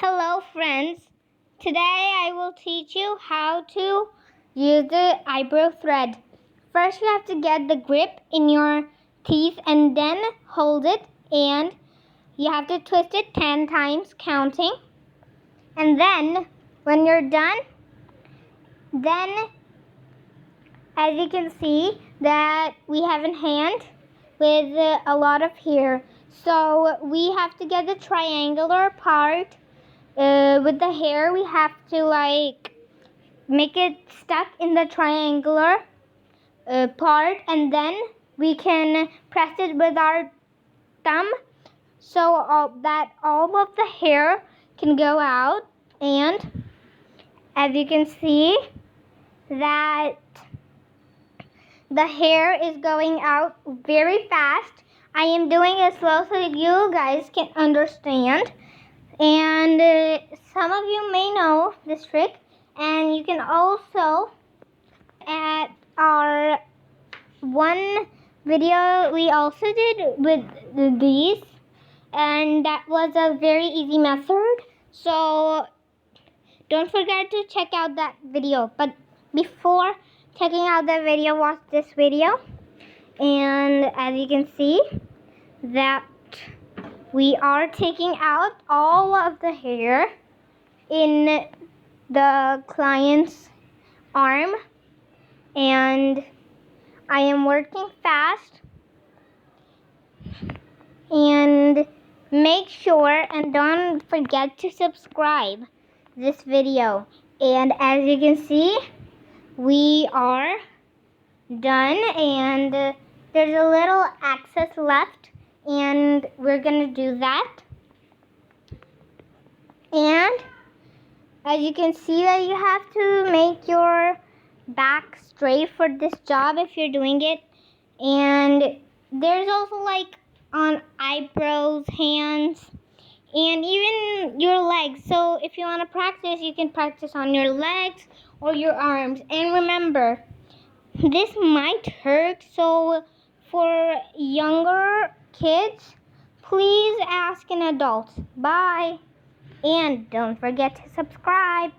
Hello friends, today I will teach you how to use the eyebrow thread. First you have to get the grip in your teeth and then hold it, and you have to twist it 10 times counting. And then when you're done, then as you can see that we have a hand with a lot of hair. So we have to get the triangular part. With the hair, we have to make it stuck in the triangular part, and then we can press it with our thumb so that all of the hair can go out. And as you can see that the hair is going out very fast. I am doing it slow so you guys can understand. And some of you may know this trick, and you can also at our one video we also did with these, and that was a very easy method, so don't forget to check out that video. But before checking out that video, watch this video. And as you can see that we are taking out all of the hair in the client's arm, and I am working fast. And make sure and don't forget to subscribe this video. And as you can see, we are done, and there's a little excess left, and we're gonna do that. And as you can see that you have to make your back straight for this job if you're doing it. And there's also on eyebrows, hands, and even your legs. So if you want to practice, you can practice on your legs or your arms. And remember, this might hurt, so for younger kids, please ask an adult. Bye. And don't forget to subscribe.